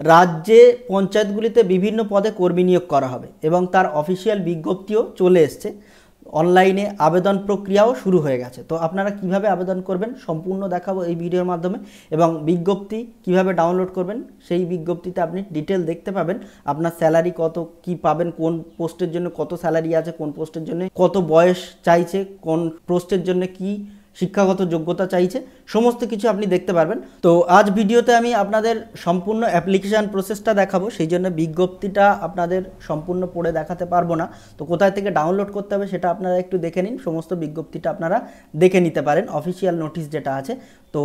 রাজ্যে পঞ্চায়েতগুলিতে বিভিন্ন পদে কর্মী নিয়োগ করা হবে এবং তার অফিসিয়াল বিজ্ঞপ্তিও চলে এসছে। অনলাইনে আবেদন প্রক্রিয়াও শুরু হয়ে গেছে। তো আপনারা কিভাবে আবেদন করবেন সম্পূর্ণ দেখাবো এই ভিডিওর মাধ্যমে, এবং বিজ্ঞপ্তি কিভাবে ডাউনলোড করবেন সেই বিজ্ঞপ্তিতে আপনি ডিটেল দেখতে পাবেন। আপনার স্যালারি কত কি পাবেন, কোন পোস্টের জন্য কত স্যালারি আছে, কোন পোস্টের জন্য কত বয়স চাইছে, কোন পোস্টের জন্য কি শিক্ষাগত যোগ্যতা চাইছে, সমস্ত কিছু আপনি দেখতে পারবেন। তো আজ ভিডিওতে আমি আপনাদের সম্পূর্ণ অ্যাপ্লিকেশান প্রসেসটা দেখাবো, সেই জন্য বিজ্ঞপ্তিটা আপনাদের সম্পূর্ণ পড়ে দেখাতে পারবো না। তো কোথায় থেকে ডাউনলোড করতে হবে সেটা আপনারা একটু দেখে নিন, সমস্ত বিজ্ঞপ্তিটা আপনারা দেখে নিতে পারেন। অফিসিয়াল নোটিশ যেটা আছে তো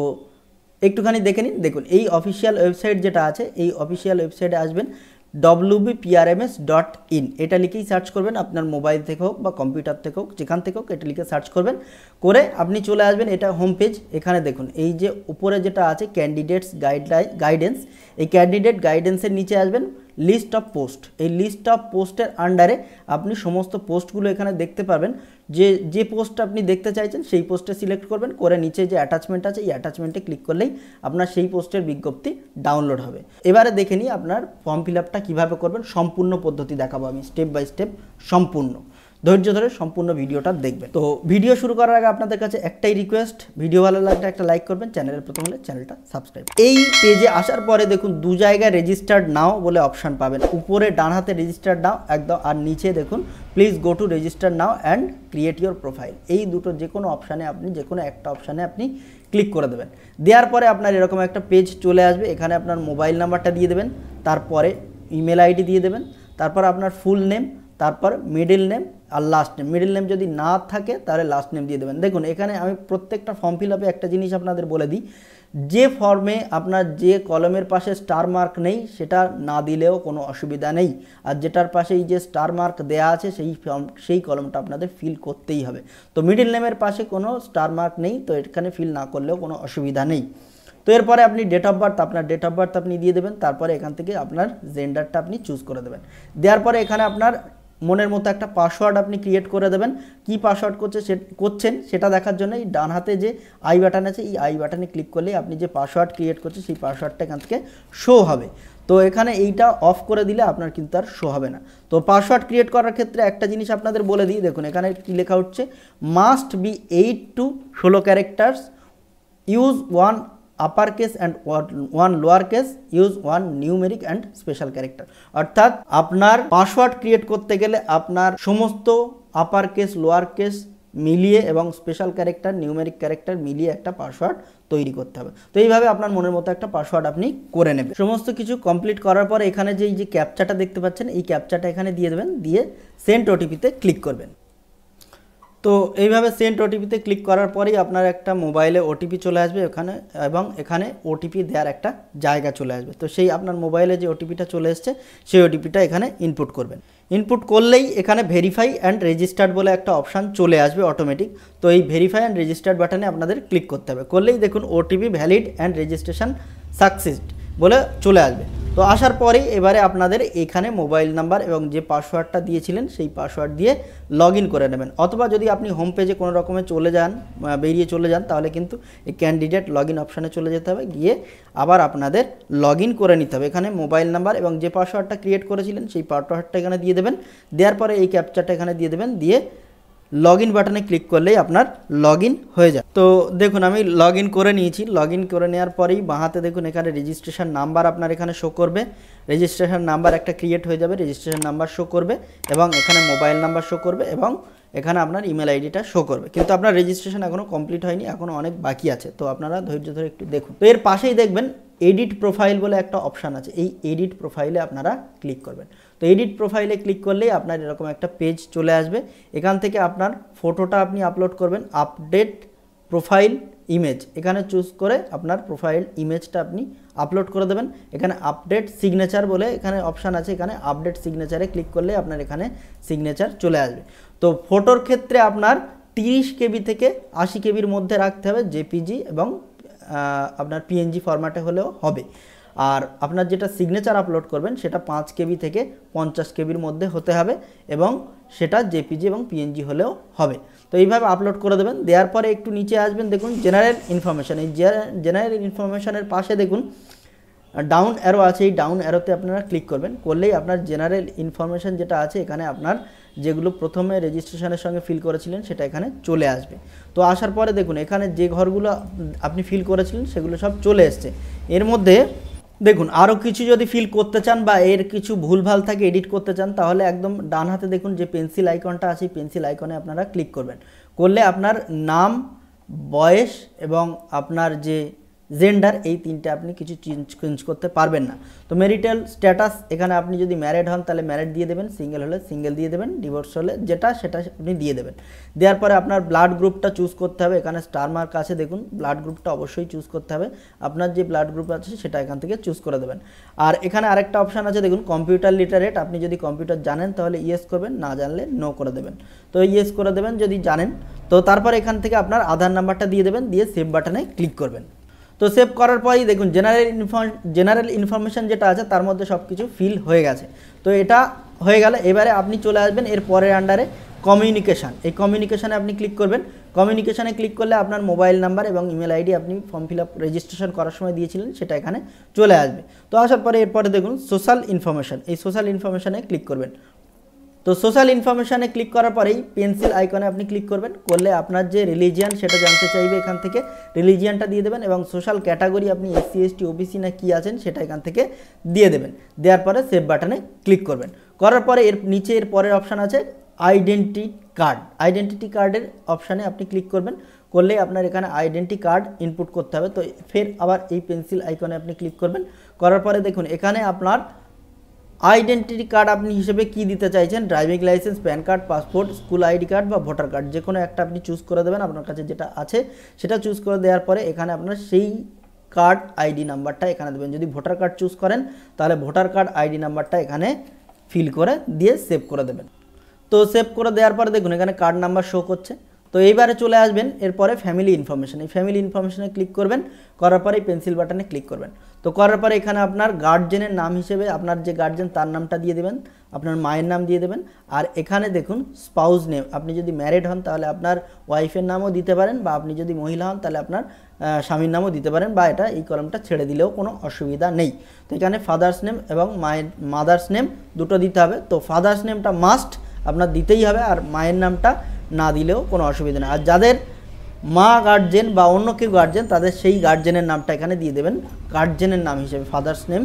একটুখানি দেখে নিন। দেখুন এই অফিসিয়াল ওয়েবসাইট যেটা আছে, এই অফিসিয়াল ওয়েবসাইটে আসবেন wbprms.in, এটা লিখেই সার্চ করবেন। আপনার মোবাইল থেকে হোক বা কম্পিউটার থেকে হোক, যেখান থেকে হোক এটা লিখে সার্চ করবেন, করে আপনি চলে আসবেন। এটা হোম পেজ। এখানে দেখুন এই যে উপরে যেটা আছে ক্যান্ডিডেটস গাইডেন্স, এই ক্যান্ডিডেট গাইডেন্সের নিচে আসবেন লিস্ট অফ পোস্ট। এই লিস্ট অফ পোস্টের আন্ডারে আপনি সমস্ত পোস্টগুলো এখানে দেখতে পাবেন। যে পোস্টটা আপনি দেখতে চাইছেন সেই পোস্টে সিলেক্ট করবেন, করে নিচে যে অ্যাটাচমেন্ট আছে এই অ্যাটাচমেন্টে ক্লিক করলেই আপনার সেই পোস্টের বিজ্ঞপ্তি ডাউনলোড হবে। এবারে দেখে নিই আপনার ফর্ম ফিল আপটা কীভাবে করবেন, সম্পূর্ণ পদ্ধতি দেখাবো আমি স্টেপ বাই স্টেপ। সম্পূর্ণ ধৈর্য ধরে সম্পূর্ণ ভিডিওটা দেখবেন। তো ভিডিও শুরু করার আগে আপনাদের কাছে একটাই রিকোয়েস্ট, ভিডিও ভালো লাগলে একটা লাইক করবেন, চ্যানেলের প্রথম হলে চ্যানেলটা সাবস্ক্রাইব। এই পেজে আসার পরে দেখুন দু জায়গায় রেজিস্টার্ড নাও বলে অপশান পাবেন। উপরে ডান হাতে রেজিস্টার্ড নাও একদম, আর নিচে দেখুন please go to register now and create your profile. এই দুটো যে কোনো অপশানে আপনি যে কোনো একটা অপশানে আপনি ক্লিক করে দেবেন। দেওয়ার পরে আপনার এরকম একটা পেজ চলে আসবে। এখানে আপনার মোবাইল নাম্বারটা দিয়ে দেবেন, তারপরে ইমেল আইডি দিয়ে দেবেন, তারপর আপনার ফুল নেম, তারপর মিডল নেম আর লাস্ট নেম। মিডল নেম যদি না থাকে তাহলে লাস্ট নেম দিয়ে দেবেন। দেখুন এখানে আমি প্রত্যেকটা ফর্ম ফিল আপে একটা জিনিস আপনাদের বলে দিই, যে ফর্মে আপনার যে কলমের পাশে স্টার মার্ক নেই সেটা না দিলেও কোনো অসুবিধা নেই, আর যেটার পাশে এই যে স্টার মার্ক দেয়া আছে সেই কলমটা আপনাদের ফিল করতেই হবে। তো মিডল নেমের পাশে কোনো স্টার মার্ক নেই, তো এখানে ফিল না করলেও কোনো অসুবিধা নেই। তো এরপরে আপনি ডেট অফ বার্থ, আপনার ডেট অফ বার্থ আপনি দিয়ে দেবেন, তারপরে এখান থেকে আপনার জেন্ডারটা আপনি চুজ করে দেবেন। দেওয়ার পরে এখানে আপনার মনের মতো একটা পাসওয়ার্ড আপনি ক্রিয়েট করে দেবেন। কি পাসওয়ার্ড করছেন সেটা দেখার জন্য এই ডান হাতে যে আই বাটন আছে এই আই বাটনে ক্লিক করলেই আপনি যে পাসওয়ার্ড ক্রিয়েট করছেন সেই পাসওয়ার্ডটা এখান থেকে শো হবে। তো এখানে এইটা অফ করে দিলে আপনার কিন্তু আর শো হবে না। তো পাসওয়ার্ড ক্রিয়েট করার ক্ষেত্রে একটা জিনিস আপনাদের বলে দিই, দেখুন এখানে কি লেখা হচ্ছে, must be 8 to 16 characters, use 1 upper case and 1 lower case, use 1 numeric and special character. অর্থাৎ আপনার পাসওয়ার্ড ক্রিয়েট করতে গেলে আপনার সমস্ত আপার কেস লোয়ার কেস মিলিয়ে এবং স্পেশাল ক্যারেক্টার নিউমেরিক ক্যারেক্টার মিলিয়ে একটা পাসওয়ার্ড তৈরি করতে হবে। তো এইভাবে আপনার মনের মতো একটা পাসওয়ার্ড আপনি করে নেবেন। সমস্ত কিছু কমপ্লিট করার পরে এখানে যে ক্যাপচাটা দেখতে পাচ্ছেন এই ক্যাপচাটা এখানে দিয়ে দেবেন, দিয়ে সেন্ড ওটিপিতে ক্লিক করবেন। তো এইভাবে সেন্ড ওটিপিতে ক্লিক করার পরেই আপনার একটা মোবাইলে ওটিপি চলে আসবে এখানে, এবং এখানে ওটিপি দেওয়ার একটা জায়গা চলে আসবে। তো সেই আপনার মোবাইলে যে ওটিপিটা চলে এসছে সেই ওটিপিটা এখানে ইনপুট করবেন। ইনপুট করলেই এখানে ভেরিফাই অ্যান্ড রেজিস্টার্ড বলে একটা অপশান চলে আসবে অটোমেটিক। তো এই ভেরিফাই অ্যান্ড রেজিস্টার্ড বাটনে আপনাদের ক্লিক করতে হবে। করলেই দেখুন OTP valid and registration succeeded বলে চলে আসবে। তো আসার পরেই এবারে আপনাদের এখানে মোবাইল নাম্বার এবং যে পাসওয়ার্ডটা দিয়েছিলেন সেই পাসওয়ার্ড দিয়ে লগ ইন করে নেবেন। অথবা যদি আপনি হোম পেজে কোনো রকমে বেরিয়ে চলে যান তাহলে কিন্তু এই ক্যান্ডিডেট লগ ইন অপশানে চলে যেতে হবে, গিয়ে আবার আপনাদের লগ ইন করে নিতে হবে। এখানে মোবাইল নাম্বার এবং যে পাসওয়ার্ডটা ক্রিয়েট করেছিলেন সেই পাসওয়ার্ডটা এখানে দিয়ে দেবেন। দেওয়ার পরে এই ক্যাপচারটা এখানে দিয়ে দেবেন, দিয়ে লগ ইন বাটনে ক্লিক করলেই আপনার লগ ইন হয়ে যায়। তো দেখুন আমি লগ ইন করে নিয়েছি। লগ ইন করে নেওয়ার পরেই বাঁহাতে দেখুন এখানে রেজিস্ট্রেশন নাম্বার আপনার এখানে শো করবে। রেজিস্ট্রেশন নাম্বার একটা ক্রিয়েট হয়ে যাবে, রেজিস্ট্রেশন নাম্বার শো করবে এবং এখানে মোবাইল নাম্বার শো করবে এবং এখানে আপনার ইমেল আইডিটা শো করবে। কিন্তু আপনার রেজিস্ট্রেশন এখনও কমপ্লিট হয়নি, এখনও অনেক বাকি আছে। তো আপনারা ধৈর্য ধরে একটু দেখুন। তো এর পাশেই দেখবেন এডিট প্রোফাইল বলে একটা অপশান আছে, এই এডিট প্রোফাইলে আপনারা ক্লিক করবেন। তো এডিট প্রোফাইলে ক্লিক করলেই আপনার এরকম একটা পেজ চলে আসবে। এখান থেকে আপনার ফটোটা আপনি আপলোড করবেন, আপডেট প্রোফাইল ইমেজ এখানে চুজ করে আপনার প্রোফাইল ইমেজটা আপনি আপলোড করে দেবেন। এখানে আপডেট সিগনেচার বলে এখানে অপশান আছে, এখানে আপডেট সিগনেচারে ক্লিক করলে আপনার এখানে সিগনেচার চলে আসবে। তো ফটোর ক্ষেত্রে আপনার 30 কেবি থেকে 80 কেবির মধ্যে রাখতে হবে, জেপিজি এবং আপনার পিএনজি ফরম্যাটে হলেও হবে। আর আপনার যেটা সিগনেচার আপলোড করবেন সেটা 5 কেবি থেকে 50 কেবির মধ্যে হতে হবে এবং সেটা জেপিজি এবং পিএনজি হলেও হবে। তো এইভাবে আপলোড করে দেবেন। দেওয়ার পরে একটু নিচে আসবেন, দেখুন জেনারেল ইনফরমেশান। এই জেনারেল ইনফরমেশানের পাশে দেখুন ডাউন অ্যারো আছে, এই ডাউন অ্যারোতে আপনারা ক্লিক করবেন, করলেই আপনার জেনারেল ইনফরমেশান যেটা আছে এখানে আপনার যেগুলো প্রথমে রেজিস্ট্রেশনের সঙ্গে ফিল করেছিলেন সেটা এখানে চলে আসবে। তো আসার পরে দেখুন এখানে যে ঘরগুলো আপনি ফিল করেছিলেন সেগুলো সব চলে এসছে। এর মধ্যে দেখুন আরও কিছু যদি ফিল করতে চান বা এর কিছু ভুলভাল থাকে এডিট করতে চান, তাহলে একদম ডান হাতে দেখুন যে পেন্সিল আইকনটা আছে, পেন্সিল আইকনে আপনারা ক্লিক করবেন, করলে আপনার নাম, বয়স এবং আপনার যে জেন্ডার এই তিনটে আপনি কিছু চেঞ্জ করতে পারবেন না। তো ম্যারিটাল স্ট্যাটাস এখানে আপনি যদি ম্যারিড হন তাহলে ম্যারিড দিয়ে দেবেন, সিঙ্গেল হলে সিঙ্গেল দিয়ে দেবেন, ডিভোর্স হলে যেটা সেটা আপনি দিয়ে দেবেন। দেওয়ার পরে আপনার ব্লাড গ্রুপটা চুজ করতে হবে, এখানে স্টার মার্ক আছে দেখুন, ব্লাড গ্রুপটা অবশ্যই চুজ করতে হবে, আপনার যে ব্লাড গ্রুপ আছে সেটা এখান থেকে চুজ করে দেবেন। আর এখানে আরেকটা অপশান আছে দেখুন কম্পিউটার লিটারেট, আপনি যদি কম্পিউটার জানেন তাহলে ইয়েস করবেন, না জানলে নো করে দেবেন। তো ইয়েস করে দেবেন যদি জানেন। তো তারপর এখান থেকে আপনার আধার নাম্বারটা দিয়ে দেবেন, দিয়ে সেভ বাটনে ক্লিক করবেন। তো সেভ করার পরেই দেখুন জেনারেল ইনফরমেশান যেটা আছে তার মধ্যে সব কিছু ফিল হয়ে গেছে। তো এটা হয়ে গেলে এবারে আপনি চলে আসবেন এর পরের আন্ডারে কমিউনিকেশান, এই কমিউনিকেশানে আপনি ক্লিক করবেন। কমিউনিকেশানে ক্লিক করলে আপনার মোবাইল নাম্বার এবং ইমেল আইডি আপনি ফর্ম ফিল আপ রেজিস্ট্রেশন করার সময় দিয়েছিলেন সেটা এখানে চলে আসবে। তো আসার পরে এরপরে দেখুন সোশ্যাল ইনফরমেশান, এই সোশ্যাল ইনফরমেশানে ক্লিক করবেন। তো সোশ্যাল ইনফরমেশানে ক্লিক করার পরেই পেন্সিল আইকনে আপনি ক্লিক করবেন, করলে আপনার যে রিলিজিয়ান সেটা জানতে চাইবে, এখান থেকে রিলিজিয়ানটা দিয়ে দেবেন এবং সোশ্যাল ক্যাটাগরি আপনি এসসি এসটি ওবিসি না কি আছেন সেটা এখান থেকে দিয়ে দেবেন। দেওয়ার পরে সেভ বাটনে ক্লিক করবেন। করার পরে এর নিচে এর পরের অপশান আছে আইডেন্টি কার্ড, আইডেন্টিটি কার্ডের অপশানে আপনি ক্লিক করবেন, করলেই আপনার এখানে আইডেন্টি কার্ড ইনপুট করতে হবে। তো ফের আবার এই পেন্সিল আইকনে আপনি ক্লিক করবেন, করার পরে দেখুন এখানে আপনার আইডেন্টিটি কার্ড আপনি হিসেবে কি দিতে চাইছেন, driving licence, pan card, passport, school ID card বা ভোটার কার্ড, যে কোনো একটা আপনি চুজ করে দেবেন, আপনার কাছে যেটা আছে সেটা চুজ করে দেওয়ার পরে এখানে আপনার সেই কার্ড আইডি নাম্বারটা এখানে দেবেন। যদি ভোটার কার্ড চুজ করেন তাহলে ভোটার কার্ড আইডি নাম্বারটা এখানে ফিল করে দিয়ে সেভ করে দেবেন। তো সেভ করে দেওয়ার পরে দেখুন এখানে কার্ড নাম্বার শো করছে। তো এইবারে চলে আসবেন এরপরে ফ্যামিলি ইনফরমেশান, এই ফ্যামিলি ইনফরমেশানে ক্লিক করবেন, করার পরে এই পেন্সিল বাটনে ক্লিক করবেন। তো করার পরে এখানে আপনার গার্জেনের নাম হিসেবে আপনার যে গার্জেন তার নামটা দিয়ে দেবেন, আপনার মায়ের নাম দিয়ে দেবেন। আর এখানে দেখুন স্পাউস নেম, আপনি যদি ম্যারিড হন তাহলে আপনার ওয়াইফের নামও দিতে পারেন, বা আপনি যদি মহিলা হন তাহলে আপনার স্বামীর নামও দিতে পারেন, বা এটা এই কলমটা ছেড়ে দিলেও কোনো অসুবিধা নেই। তো এখানে ফাদার্স নেম এবং মাদার্স নেম দুটো দিতে হবে। তো ফাদার্স নেমটা মাস্ট আপনার দিতেই হবে, আর মায়ের নামটা না দিলেও কোনো অসুবিধা নেই। আর যাদের মা গার্জেন বা অন্য কেউ গার্জেন তাদের সেই গার্জেনের নামটা এখানে দিয়ে দেবেন গার্জেনের নাম হিসেবে, ফাদার্স নেম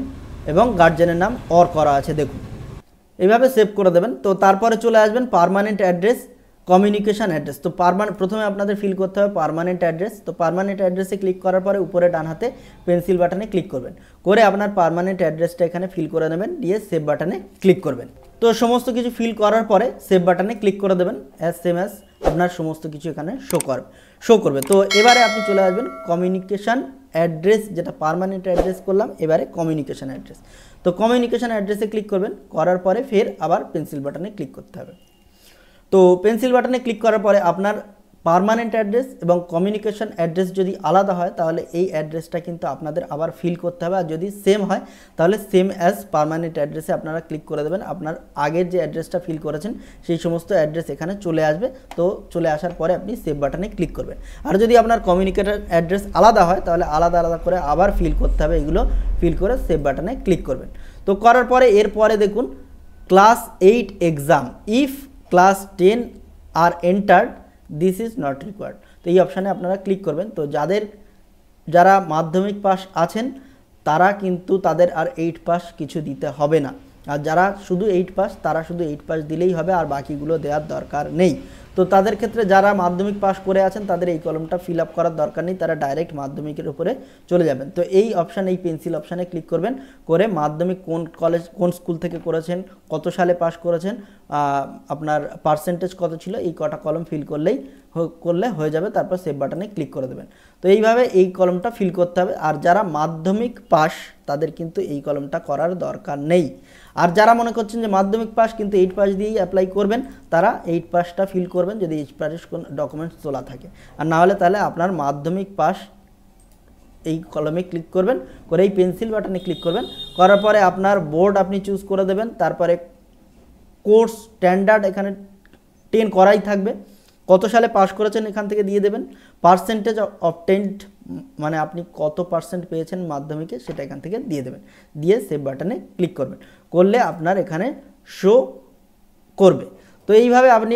এবং গার্জেনের নাম অর করা আছে দেখুন, এইভাবে সেভ করে দেবেন। তো তারপরে চলে আসবেন পার্মানেন্ট অ্যাড্রেস, কমিউনিকেশান অ্যাড্রেস। তো প্রথমে আপনাদের ফিল করতে হবে পার্মানেন্ট অ্যাড্রেস। তো পার্মানেন্ট অ্যাড্রেসে ক্লিক করার পরে উপরে ডান হাতে পেন্সিল বাটনে ক্লিক করবেন, করে আপনার পার্মানেন্ট অ্যাড্রেসটা এখানে ফিল করে নেবেন, দিয়ে সেভ বাটনে ক্লিক করবেন। তো সমস্ত কিছু ফিল করার পরে সেভ বাটনে ক্লিক করে দেবেন, সেম অ্যাজ আপনার সমস্ত কিছু এখানে শো করবে। তো এবারে আপনি চলে আসবেন কমিউনিকেশান অ্যাড্রেস, যেটা পার্মানেন্ট অ্যাড্রেস করলাম, এবারে কমিউনিকেশান অ্যাড্রেস। তো কমিউনিকেশান অ্যাড্রেসে ক্লিক করবেন, করার পরে ফের আবার পেন্সিল বাটনে ক্লিক করতে হবে। তো পেন্সিল বাটনে ক্লিক করার পরে আপনার পার্মানেন্ট অ্যাড্রেস এবং কমিউনিকেশান অ্যাড্রেস যদি আলাদা হয় তাহলে এই অ্যাড্রেসটা কিন্তু আপনাদের আবার ফিল করতে হবে, আর যদি সেম হয় তাহলে সেম অ্যাজ পার্মানেন্ট অ্যাড্রেসে আপনারা ক্লিক করে দেবেন। আপনার আগের যে অ্যাড্রেসটা ফিল করেছেন সেই সমস্ত অ্যাড্রেস এখানে চলে আসবে। তো চলে আসার পরে আপনি সেভ বাটনে ক্লিক করবেন। আর যদি আপনার কমিউনিকেশন অ্যাড্রেস আলাদা হয় তাহলে আলাদা আলাদা করে আবার ফিল করতে হবে, এগুলো ফিল করে সেভ বাটনে ক্লিক করবেন। তো করার পরে এরপরে দেখুন class 8 exam if class 10 are entered this is not required. তো এই অপশানে আপনারা ক্লিক করবেন। তো যারা মাধ্যমিক পাস আছেন তারা কিন্তু তাদের আর 8 পাস কিছু দিতে হবে না, আর যারা শুধু 8 পাস তারা শুধু 8 পাস দিলেই হবে, আর বাকিগুলো দেওয়ার দরকার নেই। তো তাদের ক্ষেত্রে যারা মাধ্যমিক পাস করে আছেন তাদের এই কলমটা ফিল আপ করার দরকার নেই, তারা ডাইরেক্ট মাধ্যমিকের উপরে চলে যাবেন। তো এই অপশান, এই পেন্সিল অপশানে ক্লিক করবেন, করে মাধ্যমিক কোন কলেজ কোন স্কুল থেকে করেছেন, কত সালে পাস করেছেন, আপনার পার্সেন্টেজ কত ছিল, এই কটা কলম ফিল করলে হয়ে যাবে। তারপর সেভ বাটনে ক্লিক করে দেবেন। তো এইভাবে এই কলমটা ফিল করতে হবে। আর যারা মাধ্যমিক পাস তাদের কিন্তু এই কলমটা করার দরকার নেই। আর যারা মনে করছেন যে মাধ্যমিক পাস কিন্তু 8 পাস দিয়েই অ্যাপ্লাই করবেন, তারা 8 পাসটা ফিল করবেন যদি 8 পাসের কোন ডকুমেন্টস তোলা থাকে, আর না হলে তাহলে আপনার মাধ্যমিক পাস এই কলমে ক্লিক করবেন, করে এই পেন্সিল বাটনে ক্লিক করবেন, করার পরে আপনার বোর্ড আপনি চুজ করে দেবেন। তারপরে কোর্স স্ট্যান্ডার্ড এখানে 10 করাই থাকবে, কত সালে পাস করেছেন এখান থেকে দিয়ে দেবেন, পার্সেন্টেজ অবটেন্ড মানে আপনি কত পার্সেন্ট পেয়েছেন মাধ্যমিকে সেটা এখান থেকে দিয়ে দেবেন, দিয়ে সেভ বাটনে ক্লিক করবেন, করলে আপনার এখানে শো করবে। তো এইভাবে আপনি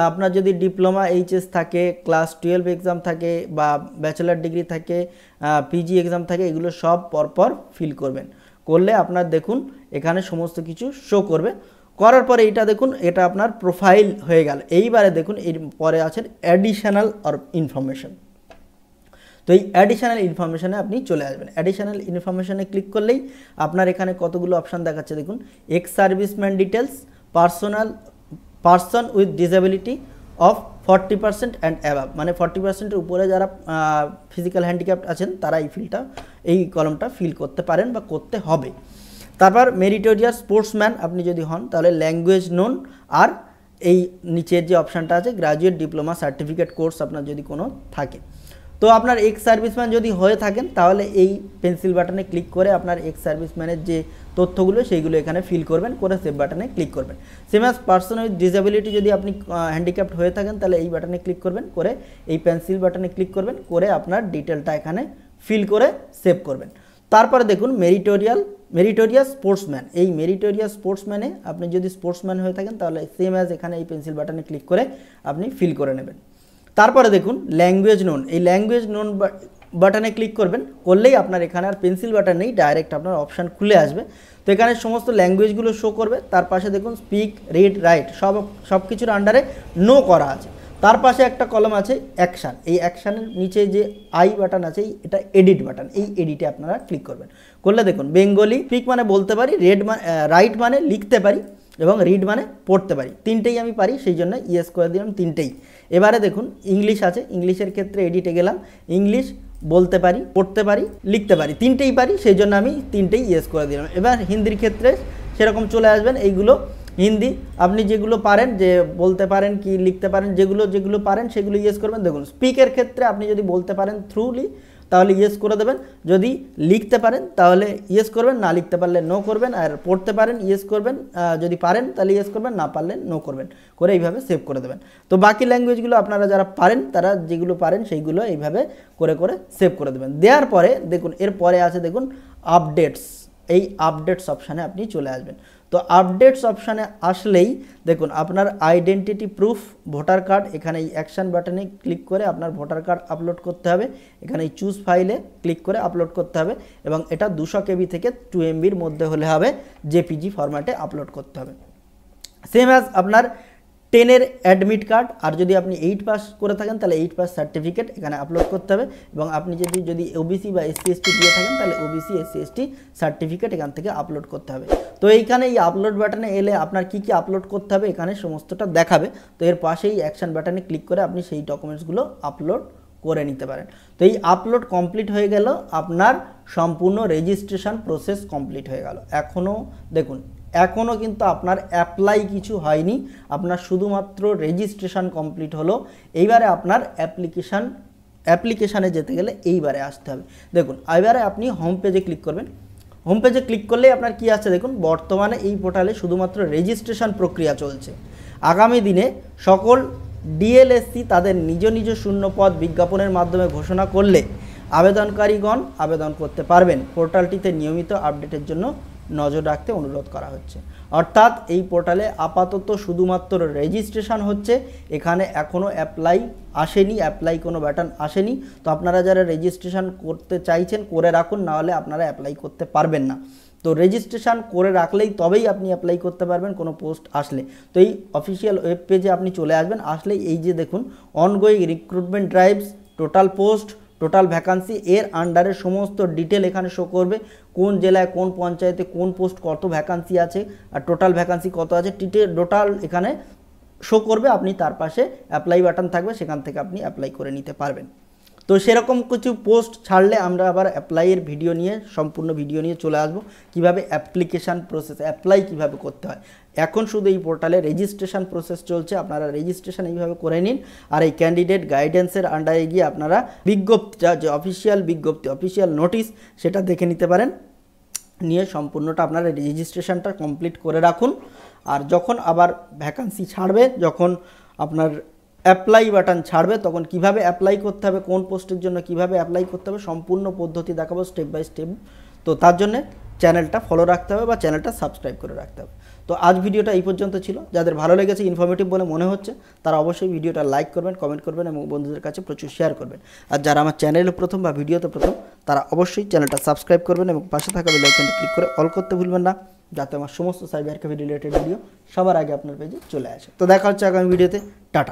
আপনার যদি ডিপ্লোমা এইচএস থাকে, ক্লাস 12 এক্সাম থাকে বা ব্যাচেলার ডিগ্রি থাকে, পিজি এক্সাম থাকে, এগুলো সব পরপর ফিল করবেন, করলে আপনার দেখুন এখানে সমস্ত কিছু শো করবে। করার পরে এটা দেখুন এটা আপনার প্রোফাইল হয়ে গেল। এইবারে দেখুন এর পরে আছেন অ্যাডিশনাল অর ইনফরমেশন। তো এই অ্যাডিশনাল ইনফরমেশানে আপনি চলে আসবেন। অ্যাডিশনাল ইনফরমেশানে ক্লিক করলেই আপনার এখানে কতগুলো অপশান দেখাচ্ছে দেখুন, ex serviceman details, person with disability of 40% and above, মানে 40%-এর উপরে যারা ফিজিক্যাল হ্যান্ডিক্যাপ্ট আছেন তারা এই কলমটা ফিল করতে পারেন বা করতে হবে। তারপর মেরিটোরিয়াস স্পোর্টসম্যান আপনি যদি হন তাহলে ল্যাঙ্গুয়েজ নোন, আর এই নিচের যে অপশানটা আছে গ্রাজুয়েট ডিপ্লোমা সার্টিফিকেট কোর্স আপনার যদি কোনো থাকে। তো আপনার এক্স সার্ভিসম্যান যদি হয়ে থাকেন তাহলে এই পেন্সিল বাটনে ক্লিক করে আপনার এক্স সার্ভিসম্যানের যে তথ্যগুলো সেইগুলো এখানে ফিল করবেন, করে সেভ বাটনে ক্লিক করবেন। Same as person with disability যদি আপনি হ্যান্ডিক্যাপ্ট হয়ে থাকেন তাহলে এই বাটনে ক্লিক করবেন, করে এই পেন্সিল বাটনে ক্লিক করবেন, করে আপনার ডিটেলটা এখানে ফিল করে সেভ করবেন। তারপরে দেখুন মেরিটোরিয়াস স্পোর্টসম্যান, এই মেরিটোরিয়াস স্পোর্টসম্যানে আপনি যদি স্পোর্টসম্যান হয়ে থাকেন তাহলে সেম অ্যাজ এখানে এই পেন্সিল বাটনে ক্লিক করে আপনি ফিল করে নেবেন। তারপরে দেখুন ল্যাঙ্গুয়েজ নোন, এই ল্যাঙ্গুয়েজ নোন বাটনে ক্লিক করবেন, করলেই আপনার এখানে আর পেন্সিল বাটন নেই, ডাইরেক্ট আপনার অপশান খুলে আসবে। তো এখানে সমস্ত ল্যাঙ্গুয়েজগুলো শো করবে। তার পাশে দেখুন স্পিক, রিড, রাইট সব কিছুর আন্ডারে নো করা আছে। তার পাশে একটা কলম আছে অ্যাকশান, এই অ্যাকশানের নিচে যে আই বাটন আছে এটা এডিট বাটন, এই এডিটে আপনারা ক্লিক করবেন। করলে দেখুন বেঙ্গলি স্পিক মানে বলতে পারি, রাইট মানে লিখতে পারি, এবং রিড মানে পড়তে পারি। তিনটেই আমি পারি, সেই জন্য ইয়েস করে দিলাম তিনটেই। এবারে দেখুন ইংলিশ আছে, ইংলিশের ক্ষেত্রে এডিটে গেলাম, ইংলিশ বলতে পারি, পড়তে পারি, লিখতে পারি, তিনটেই পারি, সেই জন্য আমি তিনটেই ইয়েস করে দিলাম। এবার হিন্দির ক্ষেত্রে সেরকম চলে আসবেন, এইগুলো হিন্দি আপনি যেগুলো পারেন, যে বলতে পারেন কি লিখতে পারেন, যেগুলো পারেন সেগুলো ইয়েস করবেন। দেখুন স্পিকের ক্ষেত্রে আপনি যদি বলতে পারেন থ্রুলি তাহলে ইয়েস করে দেবেন, যদি লিখতে পারেন তাহলে ইয়েস করবেন, না লিখতে পারলে নো করবেন, আর পড়তে পারেন ইয়েস করবেন, যদি পারেন তাহলে ইয়েস করবেন, না পারলে নো করবেন, করে এইভাবে সেভ করে দেবেন। তো বাকি ল্যাঙ্গুয়েজগুলো আপনারা যারা পারেন তারা যেগুলো পারেন সেইগুলো এইভাবে করে সেভ করে দেবেন। দেওয়ার পরে দেখুন এরপরে আছে দেখুন আপডেটস, এই আপডেটস অপশানে আপনি চলে আসবেন। তো আপডেটস অপশানে আসলেই দেখুন আপনার আইডেন্টিটি প্রুফ, ভোটার কার্ড, এখানে এই অ্যাকশান বাটনে ক্লিক করে আপনার ভোটার কার্ড আপলোড করতে হবে, এখানে এই চুজ ফাইলে ক্লিক করে আপলোড করতে হবে, এবং এটা 200 KB থেকে 2 MBর মধ্যে হলে হবে, জেপিজি ফরম্যাটে আপলোড করতে হবে। সেম অ্যাজ আপনার 10-এর অ্যাডমিট কার্ড, আর যদি আপনি 8 পাস করে থাকেন তাহলে 8 পাস সার্টিফিকেট এখানে আপলোড করতে হবে, এবং আপনি যদি ওবিসি বা SC/ST দিয়ে থাকেন তাহলে ওবিসি SC/ST সার্টিফিকেট এখান থেকে আপলোড করতে হবে। তো এইখানে এই আপলোড বাটনে এলে আপনার কি আপলোড করতে হবে এখানে সমস্তটা দেখাবে। তো এর পাশেই অ্যাকশন বাটনে ক্লিক করে আপনি সেই ডকুমেন্টসগুলো আপলোড করে নিতে পারেন। তো এই আপলোড কমপ্লিট হয়ে গেল, আপনার সম্পূর্ণ রেজিস্ট্রেশন প্রসেস কমপ্লিট হয়ে গেল। এখনও কিন্তু আপনার অ্যাপ্লাই কিছু হয়নি, আপনার শুধুমাত্র রেজিস্ট্রেশন কমপ্লিট হলো। এইবারে আপনার অ্যাপ্লিকেশানে যেতে গেলে এইবারে আসতে হবে। দেখুন এবারে আপনি হোম পেজে ক্লিক করবেন, হোম পেজে ক্লিক করলেই আপনার কি আছে দেখুন, বর্তমানে এই পোর্টালে শুধুমাত্র রেজিস্ট্রেশন প্রক্রিয়া চলছে। আগামী দিনে সকল ডিএলএসসি তাদের নিজ শূন্য পদ বিজ্ঞাপনের মাধ্যমে ঘোষণা করলে আবেদনকারীগণ আবেদন করতে পারবেন। পোর্টালটিতে নিয়মিত আপডেটের জন্য নজর রাখতে অনুরোধ করা হচ্ছে। অর্থাৎ এই পোর্টালে আপাতত শুধুমাত্র রেজিস্ট্রেশন হচ্ছে, এখানে এখনও অ্যাপ্লাই আসেনি, অ্যাপ্লাই কোনো বাটন আসেনি। তো আপনারা যারা রেজিস্ট্রেশন করতে চাইছেন করে রাখুন, নাহলে আপনারা অ্যাপ্লাই করতে পারবেন না। তো রেজিস্ট্রেশন করে রাখলেই তবেই আপনি অ্যাপ্লাই করতে পারবেন কোনো পোস্ট আসলে। তো এই অফিসিয়াল ওয়েব পেজে আপনি চলে আসবেন, আসলেই এই যে দেখুন ongoing recruitment drives, total post, total vacancy, এর আন্ডারে সমস্ত ডিটেল এখানে শো করবে, কোন জেলায় কোন পঞ্চায়েতে কোন পোস্ট কত ভ্যাকান্সি আছে আর টোটাল ভ্যাকান্সি কত আছে, টোটাল এখানে শো করবে। আপনি তার পাশে অ্যাপ্লাই বাটন থাকবে, সেখান থেকে আপনি অ্যাপ্লাই করে নিতে পারবেন। তো সেরকম কিছু পোস্ট ছাড়লে আমরা আবার অ্যাপ্লাইয়ের ভিডিও নিয়ে সম্পূর্ণ ভিডিও নিয়ে চলে আসবো, কিভাবে অ্যাপ্লিকেশান প্রসেস অ্যাপ্লাই কিভাবে করতে হয়। এখন শুধু এই পোর্টালে রেজিস্ট্রেশন প্রসেস চলছে, আপনারা রেজিস্ট্রেশন এইভাবে করে নিন। আর এই ক্যান্ডিডেট গাইডেন্সের আন্ডারে গিয়ে আপনারা বিজ্ঞপ্তিটা যে অফিসিয়াল বিজ্ঞপ্তি, অফিসিয়াল নোটিশ সেটা দেখে নিতে পারেন, নিয়ে সম্পূর্ণটা আপনারা রেজিস্ট্রেশনটা কমপ্লিট করে রাখুন। আর যখন আবার ভ্যাকান্সি ছাড়বে, যখন আপনার অ্যাপ্লাই বাটন ছাড়বে তখন কিভাবে অ্যাপ্লাই করতে হবে, কোন পোস্টের জন্য কিভাবে অ্যাপ্লাই করতে হবে সম্পূর্ণ পদ্ধতি দেখাবো স্টেপ বাই স্টেপ। তো তার জন্য চ্যানেলটা ফলো রাখতে হবে বা চ্যানেলটা সাবস্ক্রাইব করে রাখতে হবে। তো আজ ভিডিওটা এই পর্যন্ত ছিল। যাদের ভালো লেগেছে, ইনফরমেটিভ বলে মনে হচ্ছে, তারা অবশ্যই ভিডিওটা লাইক করবেন, কমেন্ট করবেন এবং বন্ধুদের কাছে প্রচুর শেয়ার করবেন। আর যারা আমার চ্যানেলে প্রথম বা ভিডিওতে প্রথম, তারা অবশ্যই চ্যানেলটা সাবস্ক্রাইব করবেন এবং পাশে থাকা বেল আইকনটা ক্লিক করে অল করতে ভুলবেন না, যাতে আমার সমস্ত সাইবার ক্যাফে রিলেটেড ভিডিও সবার আগে আপনার পেজে চলে আসে। তো দেখা হচ্ছে আগামী ভিডিওতে। টাটা।